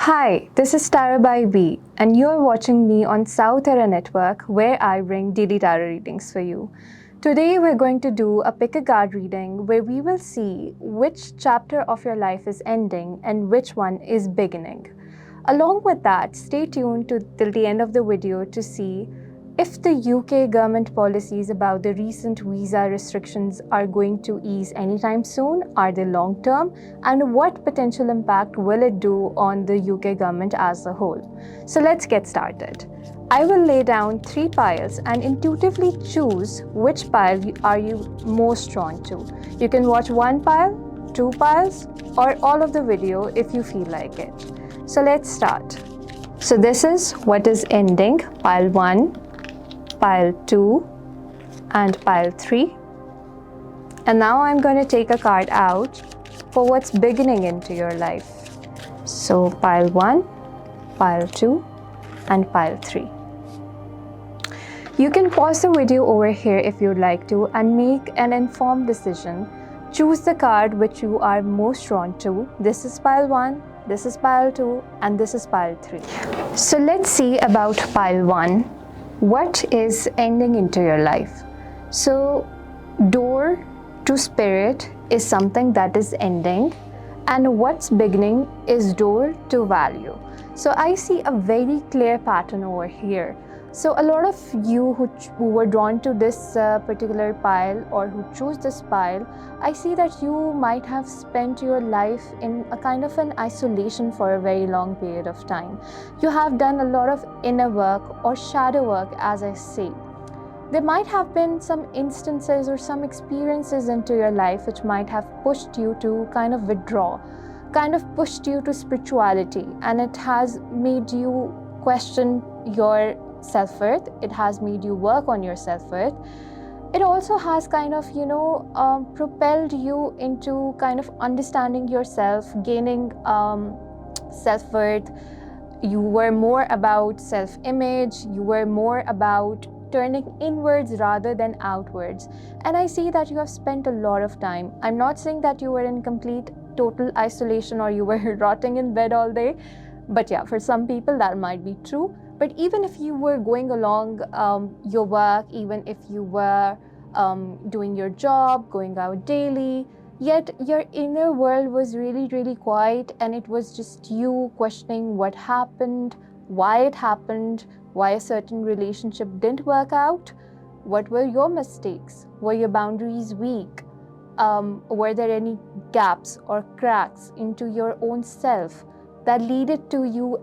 Hi, this is Tarabai B, and you're watching me on South Era Network, where I bring daily tarot readings for you. Today, we're going to do a pick a card reading where we will see which chapter of your life is ending and which one is beginning. Along with that, stay tuned till the end of the video to see if the UK government policies about the recent visa restrictions are going to ease anytime soon, are they long term, and what potential impact will it do on the UK government as a whole. So let's get started. I will lay down 3 piles and intuitively choose which pile are you most drawn to. You can watch 1 pile, 2 piles, or all of the video if you feel like it. So let's start. So this is what is ending, pile 1, pile 2, and pile 3. And now I'm going to take a card out for what's beginning into your life. So pile 1, pile 2, and pile 3. You can pause the video over here if you'd like to and make an informed decision. Choose the card which you are most drawn to. This is pile 1, this is pile 2, and this is pile 3. So let's see about pile 1. What is ending into your life? So door to spirit is something that is ending, and what's beginning is door to value. So I see a very clear pattern over here. So a lot of you who were drawn to this particular pile or who choose this pile, I see that you might have spent your life in a kind of an isolation for a very long period of time. You have done a lot of inner work or shadow work, as I say. There might have been some instances or some experiences into your life which might have pushed you to kind of withdraw, kind of pushed you to spirituality, and it has made you question your self-worth. It has made you work on your self-worth. It also has kind of, propelled you into kind of understanding yourself, gaining self-worth. You were more about self-image. You were more about turning inwards rather than outwards. And I see that you have spent a lot of time. I'm not saying that you were in complete, total isolation or you were rotting in bed all day. But yeah, for some people that might be true. But even if you were going along your work, even if you were doing your job, going out daily, yet your inner world was really, really quiet, and it was just you questioning what happened, why it happened, why a certain relationship didn't work out, what were your mistakes, were your boundaries weak, were there any gaps or cracks into your own self that leaded to you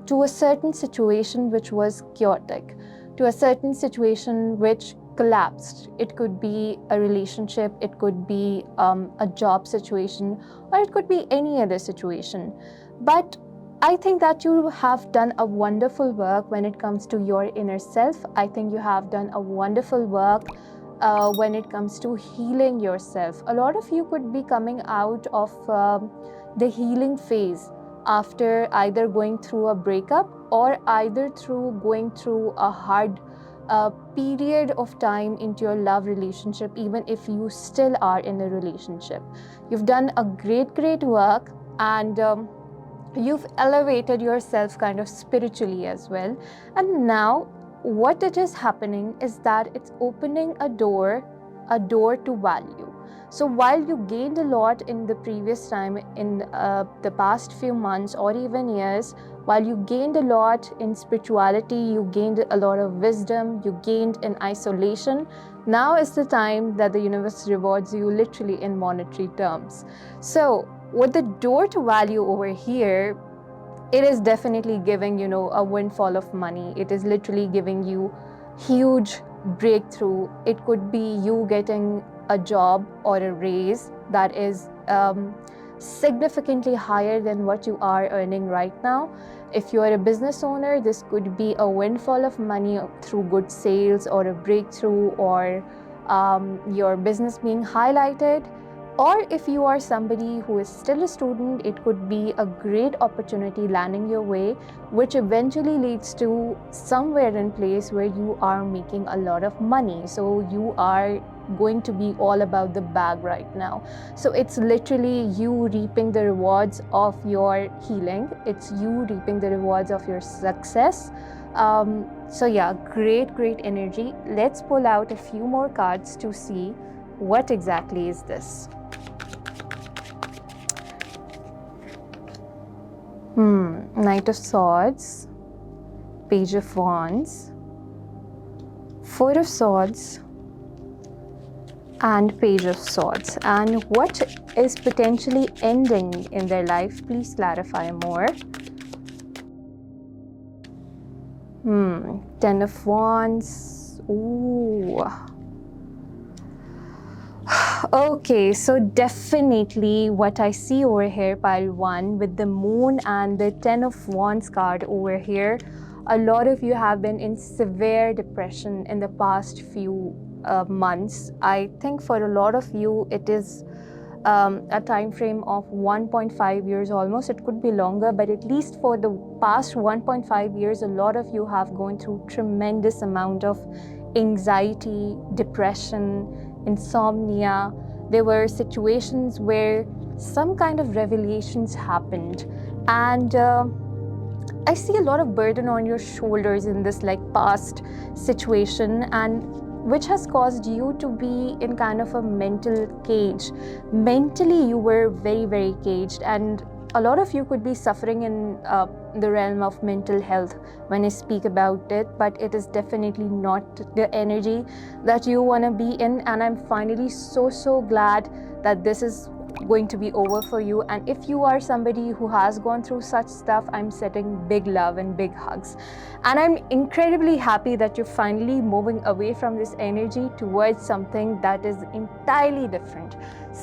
to a certain situation which was chaotic, to a certain situation which collapsed. It could be a relationship, it could be a job situation, or it could be any other situation. But I think that you have done a wonderful work when it comes to your inner self. I think you have done a wonderful work when it comes to healing yourself. A lot of you could be coming out of the healing phase after either going through a breakup or either through going through a hard period of time into your love relationship, even if you still are in a relationship. You've done a great work, and you've elevated yourself kind of spiritually as well. And now what it is happening is that it's opening a door to value. So while you gained a lot in the previous time, in the past few months or even years, while you gained a lot in spirituality, you gained a lot of wisdom, you gained in isolation, now is the time that the universe rewards you literally in monetary terms. So with the door to value over here, it is definitely giving, a windfall of money. It is literally giving you huge breakthrough. It could be you getting a job or a raise that is significantly higher than what you are earning right now. If you are a business owner, this could be a windfall of money through good sales or a breakthrough, or your business being highlighted. Or if you are somebody who is still a student, it could be a great opportunity landing your way, which eventually leads to somewhere in place where you are making a lot of money. So you are going to be all about the bag right now. So it's literally you reaping the rewards of your healing. It's you reaping the rewards of your success. So yeah, great energy. Let's pull out a few more cards to see what exactly is this. Knight of Swords, Page of Wands, Four of Swords, and Page of Swords. And what is potentially ending in their life? Please clarify more. Ten of Wands. Ooh. Okay, so definitely what I see over here, pile 1, with the Moon and the Ten of Wands card over here, a lot of you have been in severe depression in the past few months. I think for a lot of you, it is a time frame of 1.5 years almost. It could be longer, but at least for the past 1.5 years, a lot of you have gone through tremendous amount of anxiety, depression, insomnia. There were situations where some kind of revelations happened, and I see a lot of burden on your shoulders in this past situation, and which has caused you to be in kind of a mental cage. Mentally, you were very caged, and a lot of you could be suffering in the realm of mental health when I speak about it, but it is definitely not the energy that you want to be in. And I'm finally so glad that this is going to be over for you. And if you are somebody who has gone through such stuff, I'm sending big love and big hugs. And I'm incredibly happy that you're finally moving away from this energy towards something that is entirely different.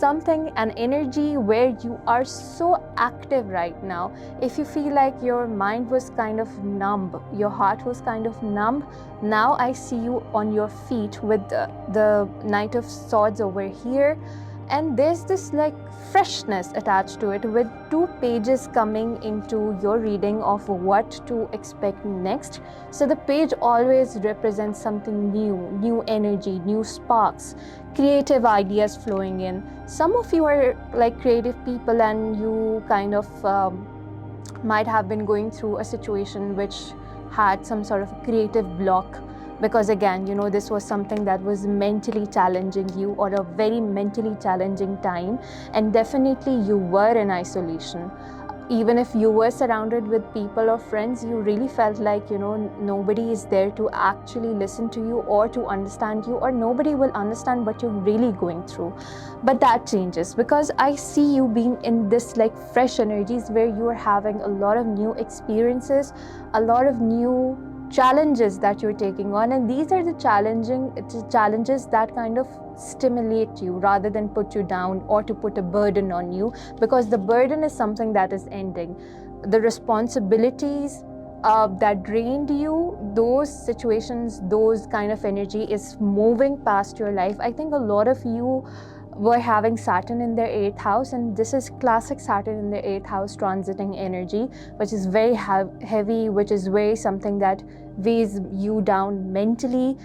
An energy where you are so active right now. If you feel like your mind was kind of numb, your heart was kind of numb, now I see you on your feet with the Knight of Swords over here. And there's this freshness attached to it, with 2 pages coming into your reading of what to expect next. So the page always represents something new energy, new sparks, creative ideas flowing in. Some of you are creative people, and you kind of might have been going through a situation which had some sort of creative block, because again, this was something that was mentally challenging you, or a very mentally challenging time, and definitely you were in isolation. Even if you were surrounded with people or friends, you really felt like nobody is there to actually listen to you or to understand you, or nobody will understand what you're really going through. But that changes, because I see you being in this fresh energies where you are having a lot of new experiences, a lot of new challenges that you're taking on, and these are the challenges that kind of stimulate you rather than put you down or to put a burden on you, because the burden is something that is ending. The responsibilities that drained you, those situations, those kind of energy is moving past your life. I think a lot of you were having Saturn in their 8th house, and this is classic Saturn in their 8th house transiting energy, which is very heavy, which is very something that weighs you down mentally.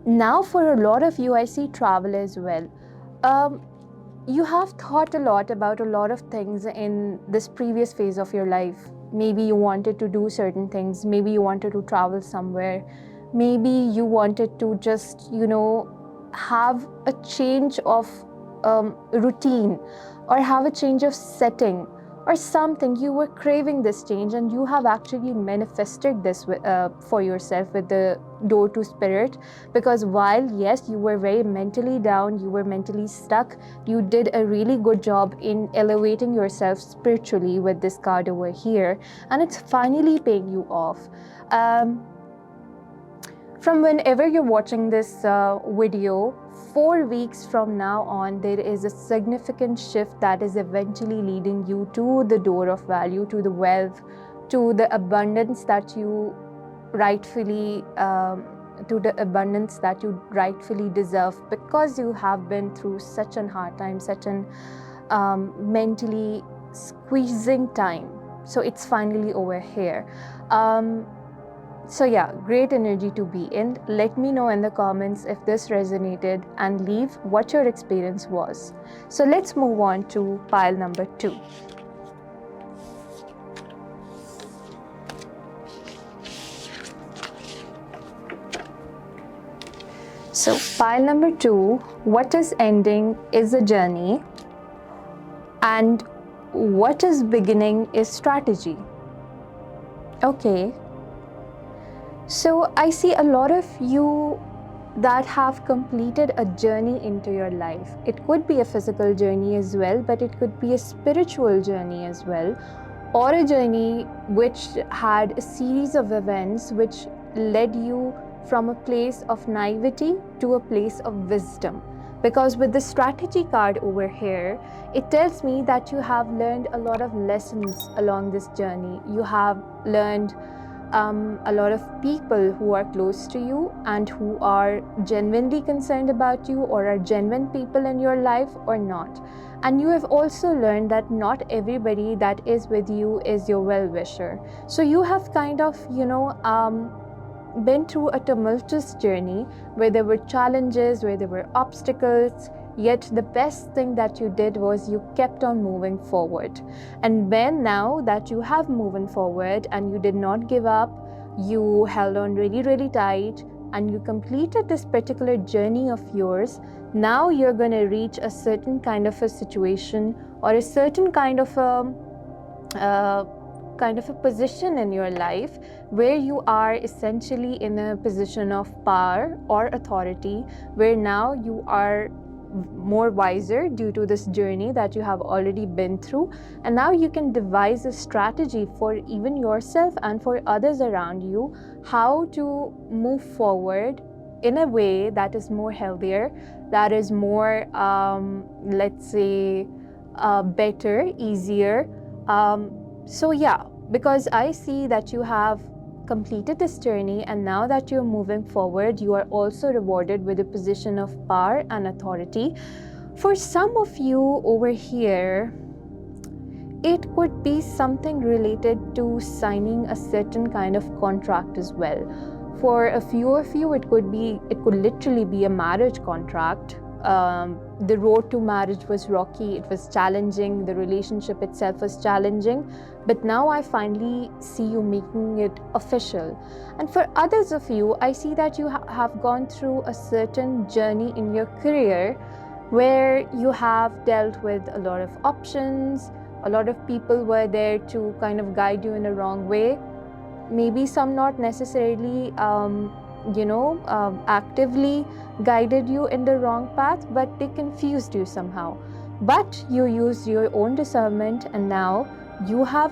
Now for a lot of you, I see travel as well. You have thought a lot about a lot of things in this previous phase of your life. Maybe you wanted to do certain things, maybe you wanted to travel somewhere, maybe you wanted to just have a change of routine, or have a change of setting, or something. You were craving this change, and you have actually manifested this for yourself with the door to spirit. Because while yes, you were very mentally down, you were mentally stuck, you did a really good job in elevating yourself spiritually with this card over here, and it's finally paying you off. From whenever you're watching this video, 4 weeks from now on, there is a significant shift that is eventually leading you to the door of value, to the wealth, to the abundance that you rightfully deserve, because you have been through such a hard time, such an mentally squeezing time. So it's finally over here. So yeah, great energy to be in. Let me know in the comments if this resonated and leave what your experience was. So let's move on to pile number 2. So pile number 2, what is ending is a journey, and what is beginning is strategy. Okay. So I see a lot of you that have completed a journey into your life. It could be a physical journey as well, but it could be a spiritual journey as well, or a journey which had a series of events which led you from a place of naivety to a place of wisdom. Because with the strategy card over here, it tells me that you have learned a lot of lessons along this journey. You have learned a lot of people who are close to you and who are genuinely concerned about you, or are genuine people in your life or not. And you have also learned that not everybody that is with you is your well-wisher. So you have kind of, been through a tumultuous journey where there were challenges, where there were obstacles, yet the best thing that you did was you kept on moving forward. And when now that you have moving forward and you did not give up, you held on really, really tight, and you completed this particular journey of yours, now you're going to reach a certain kind of a situation, or a certain kind of a position in your life where you are essentially in a position of power or authority, where now you are more wiser due to this journey that you have already been through, and now you can devise a strategy for even yourself and for others around you, how to move forward in a way that is more healthier, that is more let's say better, easier. So yeah, because I see that you have completed this journey, and now that you're moving forward, you are also rewarded with a position of power and authority. For some of you over here, it could be something related to signing a certain kind of contract as well. For a few of you, it could literally be a marriage contract. The road to marriage was rocky, it was challenging, the relationship itself was challenging, but now I finally see you making it official. And for others of you, I see that you have gone through a certain journey in your career where you have dealt with a lot of options, a lot of people were there to kind of guide you in a wrong way. Maybe some not necessarily actively guided you in the wrong path, but they confused you somehow. But you used your own discernment, and now you have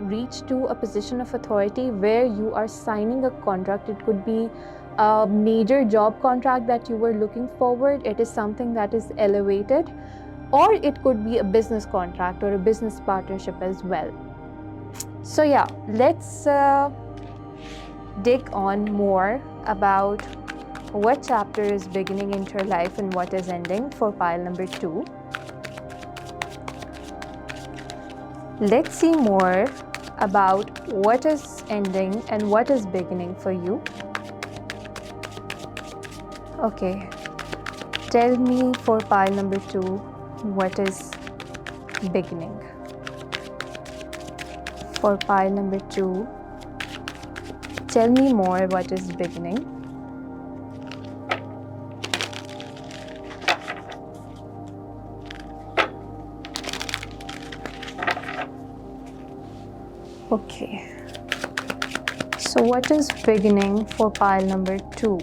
reached to a position of authority where you are signing a contract. It could be a major job contract that you were looking forward. It is something that is elevated, or it could be a business contract or a business partnership as well. So yeah, let's dig on more about what chapter is beginning in your life and what is ending for pile number 2. Let's see more about what is ending and what is beginning for you. Okay, tell me for pile number 2 what is beginning. For pile number 2, tell me more what is beginning. Okay, so what is beginning for pile number 2?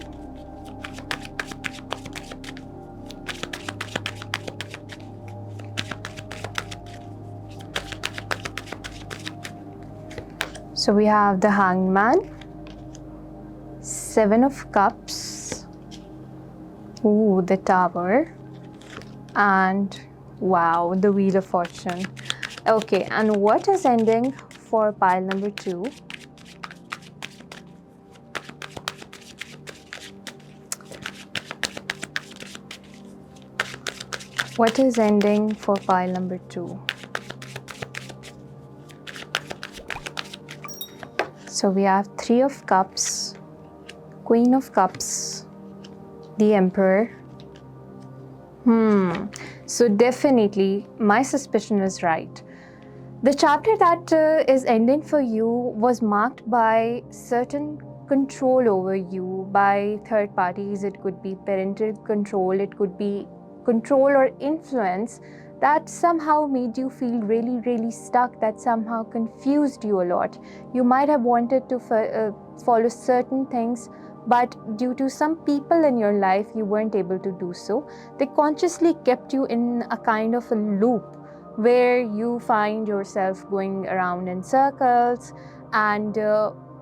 So we have the Hanged Man, 7 of Cups, ooh, the Tower, and wow, the Wheel of Fortune. Okay, and what is ending for pile number 2? What is ending for pile number 2? So we have Three of Cups, Queen of Cups, the Emperor. So definitely, my suspicion is right. The chapter that is ending for you was marked by certain control over you by third parties. It could be parental control, it could be control or influence that somehow made you feel really, really stuck, that somehow confused you a lot. You might have wanted to follow certain things, but due to some people in your life, you weren't able to do so. They consciously kept you in a kind of a loop where you find yourself going around in circles, and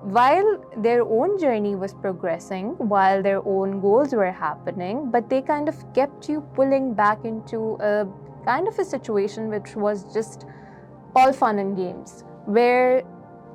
while their own journey was progressing, while their own goals were happening, but they kind of kept you pulling back into a kind of a situation which was just all fun and games, where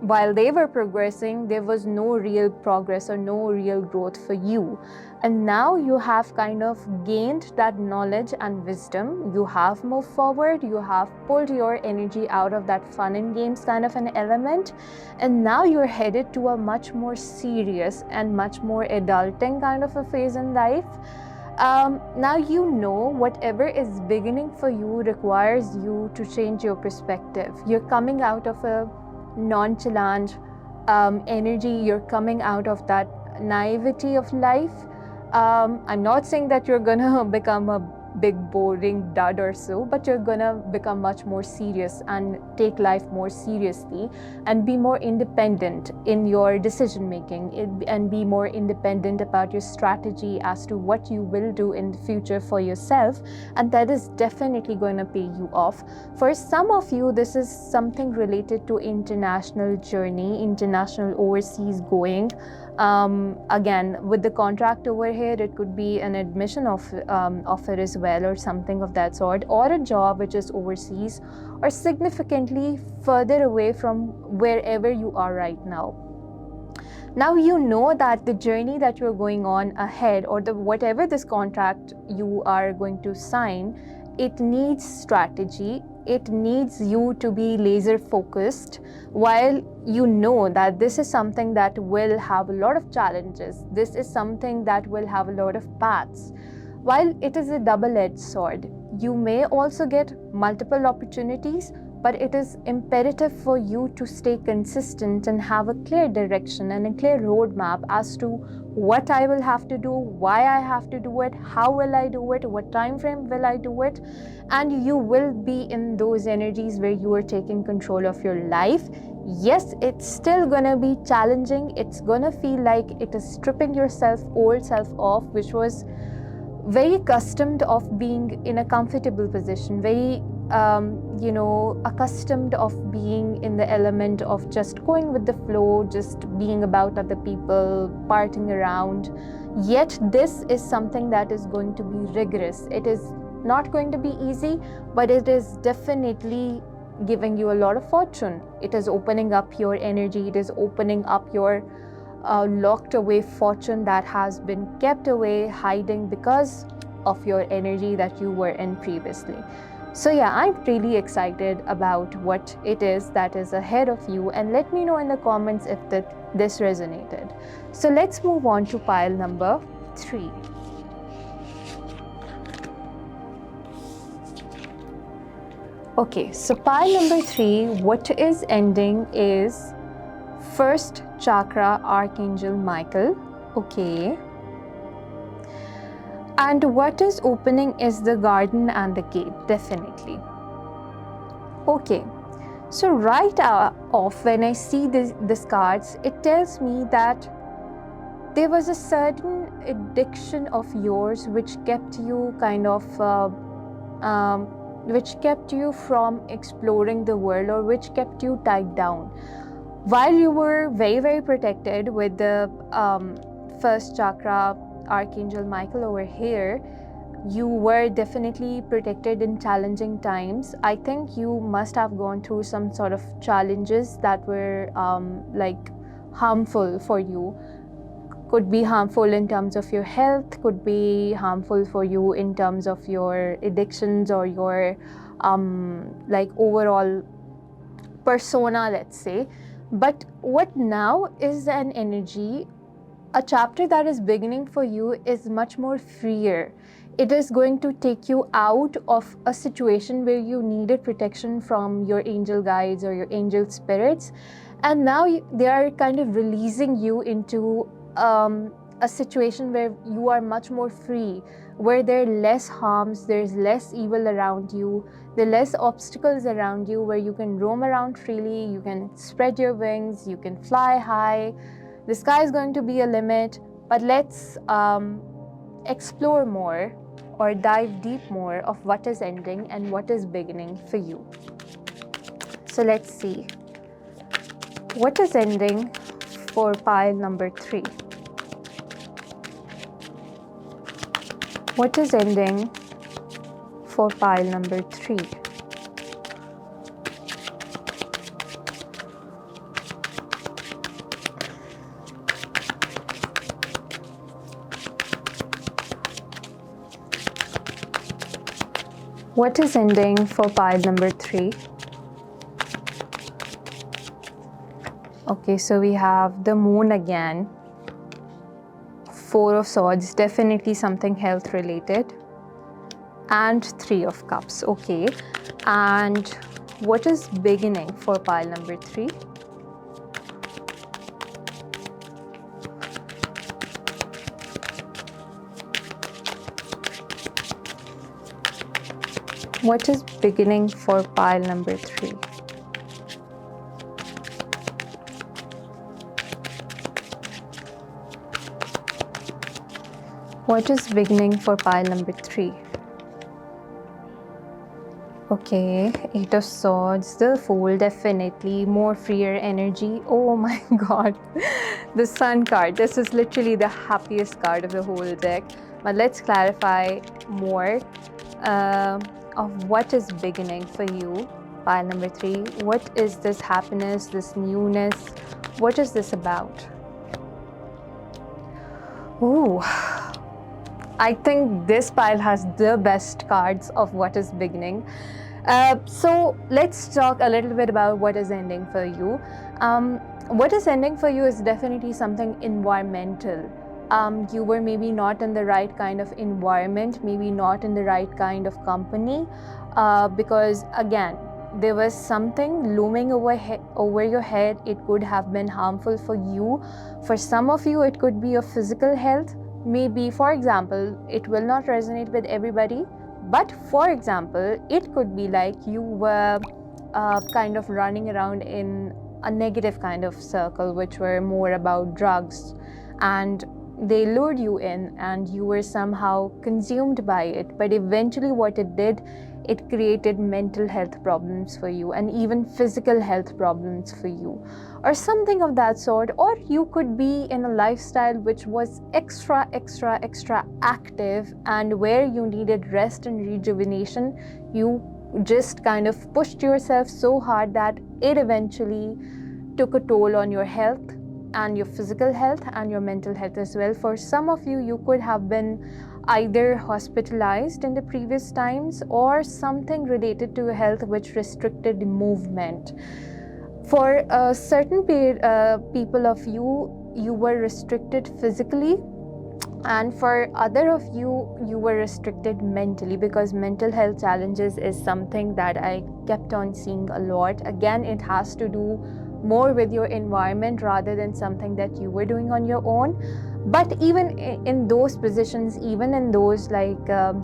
while they were progressing, there was no real progress or no real growth for you. And now you have kind of gained that knowledge and wisdom. You have moved forward, you have pulled your energy out of that fun and games kind of an element, and now you're headed to a much more serious and much more adulting kind of a phase in life. Now you know whatever is beginning for you requires you to change your perspective. You're coming out of a nonchalant energy, you're coming out of that naivety of life. I'm not saying that you're gonna become a big boring dud or so, but you're gonna become much more serious and take life more seriously and be more independent in your decision making and be more independent about your strategy as to what you will do in the future for yourself, and that is definitely going to pay you off. For some of you, this is something related to international journey, international overseas going. Again, with the contract over here, it could be an admission offer as well, or something of that sort, or a job which is overseas or significantly further away from wherever you are right now. Now you know that the journey that you're going on ahead, or whatever this contract you are going to sign, it needs strategy. It needs you to be laser focused, while you know that this is something that will have a lot of challenges. This is something that will have a lot of paths. While it is a double-edged sword, you may also get multiple opportunities, but it is imperative for you to stay consistent and have a clear direction and a clear roadmap as to what I will have to do, why I have to do it, how will I do it, what time frame will I do it, and you will be in those energies where you are taking control of your life. Yes, it's still gonna be challenging. It's gonna feel like it is stripping your old self off, which was very accustomed of being in a comfortable position, very accustomed of being in the element of just going with the flow, just being about other people, partying around. Yet this is something that is going to be rigorous. It is not going to be easy, but it is definitely giving you a lot of fortune. It is opening up your energy. It is opening up your locked away fortune that has been kept away, hiding because of your energy that you were in previously. So yeah, I'm really excited about what it is that is ahead of you, and let me know in the comments if this resonated. So let's move on to pile number 3. Okay, so pile number 3, what is ending is first chakra, Archangel Michael. Okay. And what is opening is the garden and the gate, definitely. Okay. So right off, when I see these cards, it tells me that there was a certain addiction of yours which kept you kind of which kept you from exploring the world, or which kept you tied down. While you were very, very protected with the first chakra, Archangel Michael over here, you were definitely protected in challenging times. I think you must have gone through some sort of challenges that were harmful for you. Could be harmful in terms of your health, could be harmful for you in terms of your addictions or your overall persona, let's say. But what now is an energy, a chapter that is beginning for you is much more freer. It is going to take you out of a situation where you needed protection from your angel guides or your angel spirits, and now they are kind of releasing you into a situation where you are much more free, where there are less harms, there's less evil around you, there are less obstacles around you, where you can roam around freely, you can spread your wings, you can fly high. The sky is going to be a limit, but let's explore more or dive deep more of what is ending and what is beginning for you. So let's see. What is ending for pile number 3? What is ending for pile number 3? What is ending for pile number 3? Okay, so we have the moon again. 4 of swords, definitely something health related. And 3 of cups, okay. And what is beginning for pile number 3? What is beginning for pile number 3? What is beginning for pile number 3? Okay, 8 of swords, the fool, definitely more freer energy. Oh my god, the sun card. This is literally the happiest card of the whole deck. But let's clarify more of what is beginning for you. Pile number 3, what is this happiness, this newness? What is this about? Ooh, I think this pile has the best cards of what is beginning. So let's talk a little bit about what is ending for you. What is ending for you is definitely something environmental. You were maybe not in the right kind of environment, maybe not in the right kind of company, because again, there was something looming over your head. It could have been harmful for you. For some of you, it could be your physical health. Maybe, for example, it will not resonate with everybody, but for example, it could be like you were kind of running around in a negative kind of circle, which were more about drugs, and they lured you in and you were somehow consumed by it. But eventually what it did, it created mental health problems for you and even physical health problems for you, or something of that sort. Or you could be in a lifestyle which was extra active, and where you needed rest and rejuvenation, you just kind of pushed yourself so hard that it eventually took a toll on your health and your physical health and your mental health as well. For some of you, you could have been either hospitalized in the previous times or something related to health which restricted movement. For a certain people of you, you were restricted physically, and for other of you, you were restricted mentally, because mental health challenges is something that I kept on seeing a lot. Again, it has to do more with your environment rather than something that you were doing on your own. But even in those positions, even in those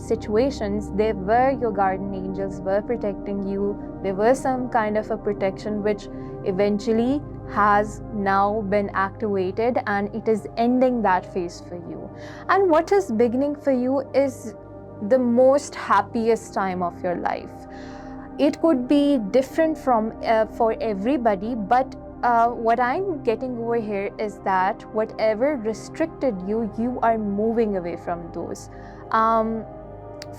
situations, there were your guardian angels were protecting you. There was some kind of a protection which eventually has now been activated, and it is ending that phase for you. And what is beginning for you is the most happiest time of your life. It could be different from for everybody, but what I'm getting over here is that whatever restricted you, you are moving away from those.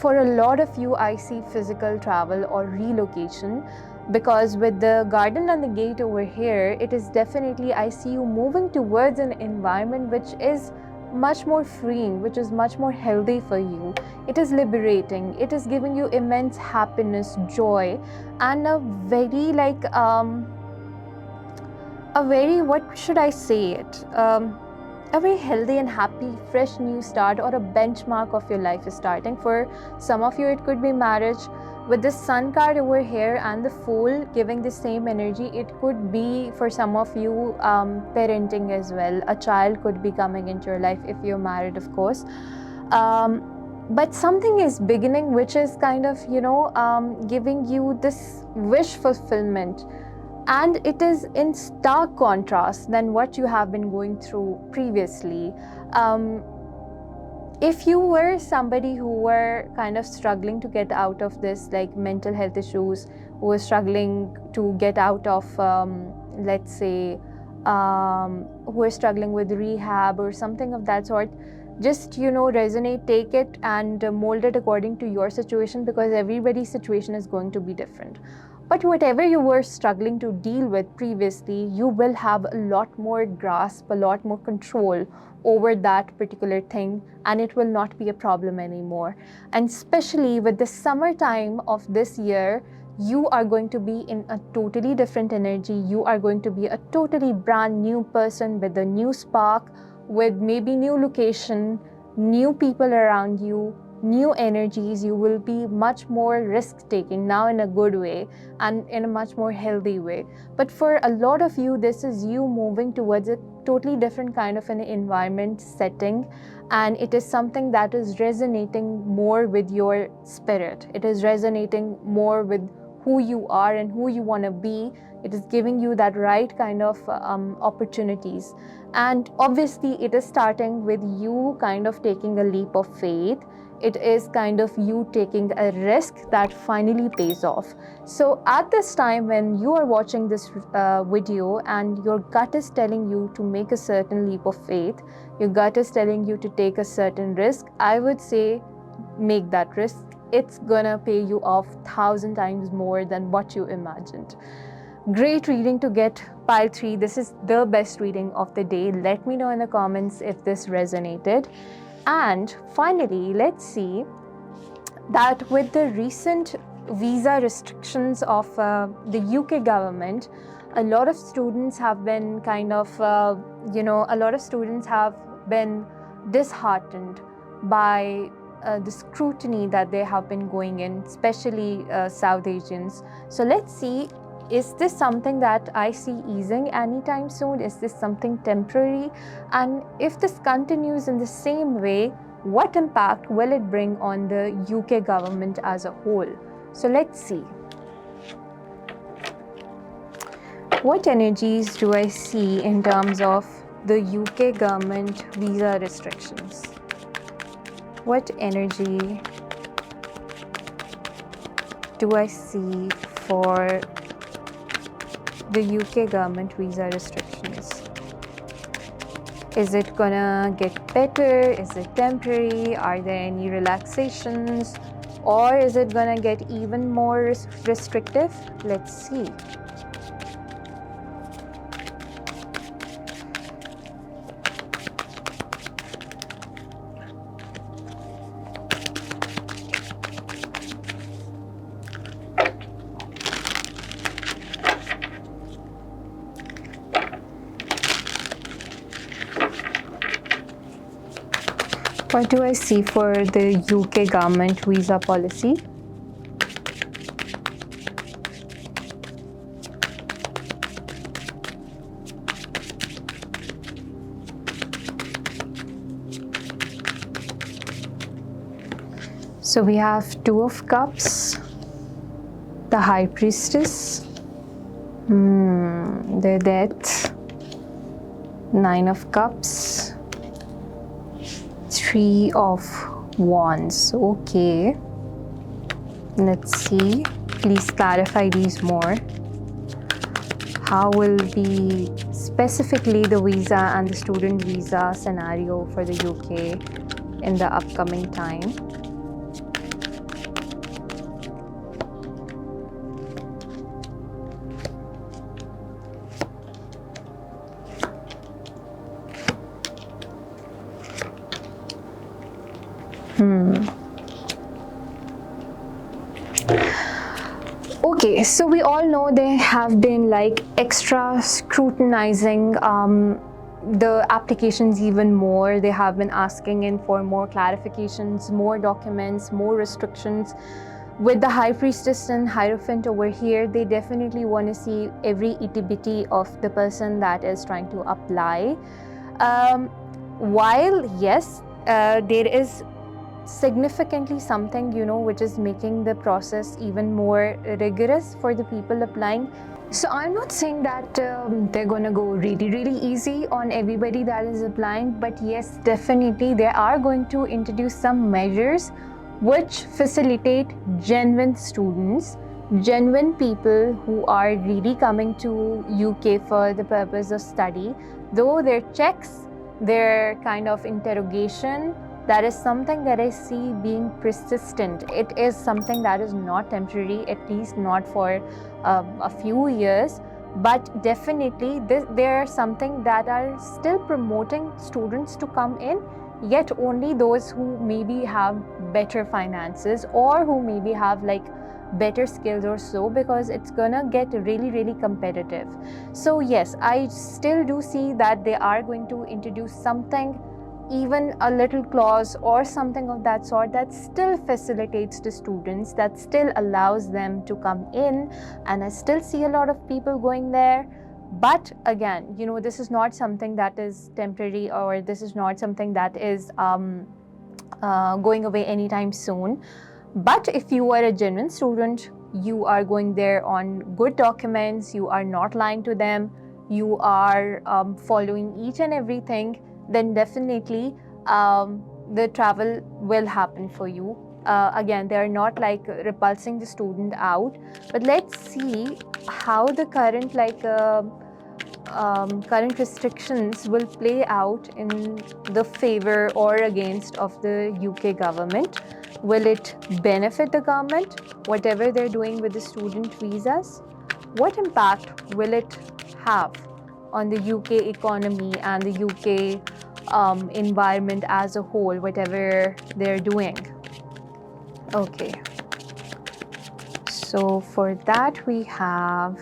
For a lot of you, I see physical travel or relocation, because with the garden and the gate over here, it is definitely, I see you moving towards an environment which is much more freeing, which is much more healthy for you. It is liberating. It is giving you immense happiness, joy, and a very a very, what should I say it? A very healthy and happy, fresh new start, or a benchmark of your life is starting. For some of you, it could be marriage. With the sun card over here and the fool giving the same energy, it could be for some of you parenting as well. A child could be coming into your life if you're married, of course. But something is beginning, which is kind of, giving you this wish fulfillment. And it is in stark contrast than what you have been going through previously. If you were somebody who were kind of struggling to get out of this, like mental health issues, who were struggling to get out of, let's say, who were struggling with rehab or something of that sort, just resonate, take it and mold it according to your situation, because everybody's situation is going to be different. But whatever you were struggling to deal with previously, you will have a lot more grasp, a lot more control over that particular thing, and it will not be a problem anymore. And especially with the summertime of this year, you are going to be in a totally different energy. You are going to be a totally brand new person with a new spark, with maybe new location, new people around you, new energies. You will be much more risk-taking now in a good way and in a much more healthy way. But for a lot of you, this is you moving towards a totally different kind of an environment setting, and it is something that is resonating more with your spirit. It is resonating more with who you are and who you want to be. It is giving you that right kind of opportunities. And obviously it is starting with you kind of taking a leap of faith. It is kind of you taking a risk that finally pays off. So at this time when you are watching this video and your gut is telling you to make a certain leap of faith, your gut is telling you to take a certain risk, I would say make that risk. It's gonna pay you off 1,000 times more than what you imagined. Great reading to get pile 3. This is the best reading of the day. Let me know in the comments if this resonated. And finally, let's see that with the recent visa restrictions of the UK government, a lot of students have been kind of, a lot of students have been disheartened by the scrutiny that they have been going in, especially South Asians. So let's see, is this something that I see easing anytime soon? Is this something temporary? And if this continues in the same way, what impact will it bring on the UK government as a whole? So let's see. What energies do I see in terms of the UK government visa restrictions? What energy do I see for the UK government visa restrictions? Is it gonna get better? Is it temporary? Are there any relaxations? Or is it gonna get even more restrictive? Let's see. What do I see for the UK government visa policy? So we have 2 of Cups, the High Priestess, the Death, 9 of Cups, 3 of Wands. Okay, let's see. Please clarify these more. How will be specifically the visa and the student visa scenario for the UK in the upcoming time? Okay, so we all know they have been like extra scrutinizing the applications even more. They have been asking in for more clarifications, more documents, more restrictions. With the High Priestess and Hierophant over here, they definitely want to see every itty bitty of the person that is trying to apply. While yes, there is significantly something, which is making the process even more rigorous for the people applying. So I'm not saying that they're going to go really, really easy on everybody that is applying, but yes, definitely they are going to introduce some measures which facilitate genuine students, genuine people who are really coming to UK for the purpose of study. Though their checks, their kind of interrogation, that is something that I see being persistent. It is something that is not temporary, at least not for a few years. But definitely, there are something that are still promoting students to come in, yet only those who maybe have better finances or who maybe have like better skills or so, because it's gonna get really, really competitive. So yes, I still do see that they are going to introduce something, even a little clause or something of that sort, that still facilitates the students, that still allows them to come in. And I still see a lot of people going there. But again, this is not something that is temporary, or this is not something that is going away anytime soon. But if you are a genuine student, you are going there on good documents, you are not lying to them, you are following each and everything, then definitely the travel will happen for you. Again, they are not like repulsing the student out, but let's see how the current current restrictions will play out in the favor or against of the UK government. Will it benefit the government, whatever they're doing with the student visas? What impact will it have on the UK economy and the UK environment as a whole, whatever they're doing? Okay, so for that we have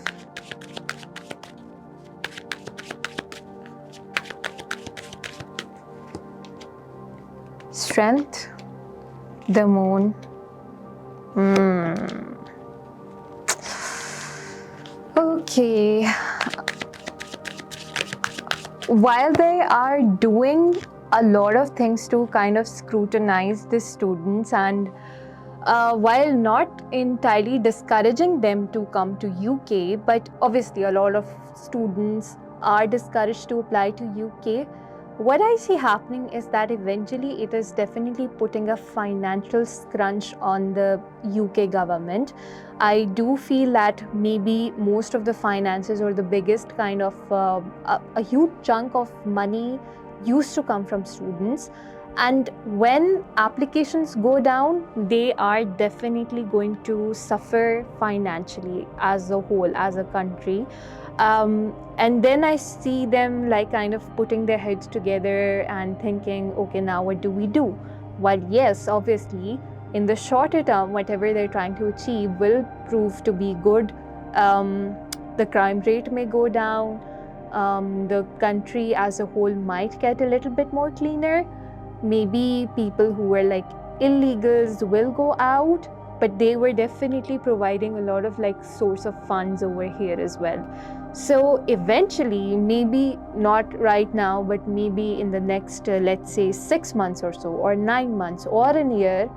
strength, the moon. Okay. While they are doing a lot of things to kind of scrutinize the students, and while not entirely discouraging them to come to UK, but obviously a lot of students are discouraged to apply to UK, what I see happening is that eventually it is definitely putting a financial crunch on the UK government. I do feel that maybe most of the finances, or the biggest kind of a huge chunk of money used to come from students. And when applications go down, they are definitely going to suffer financially as a whole, as a country. And then I see them like kind of putting their heads together and thinking, okay, now what do we do? While yes, obviously, in the shorter term, whatever they're trying to achieve will prove to be good. The crime rate may go down. The country as a whole might get a little bit more cleaner. Maybe people who were like illegals will go out, but they were definitely providing a lot of like source of funds over here as well. So eventually, maybe not right now, but maybe in the next, let's say 6 months or so, or 9 months, or a year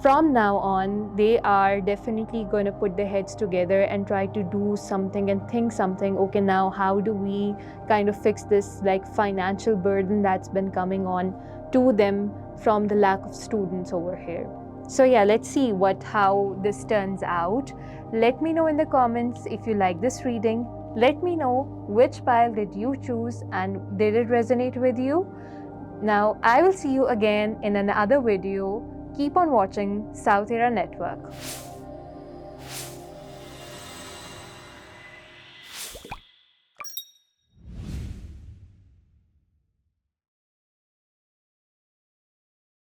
from now on, they are definitely going to put their heads together and try to do something and think something. Okay, now how do we kind of fix this like financial burden that's been coming on to them from the lack of students over here? So yeah, let's see how this turns out. Let me know in the comments if you like this reading. Let me know which pile did you choose and did it resonate with you. Now I will see you again in another video. Keep on watching South Era Network.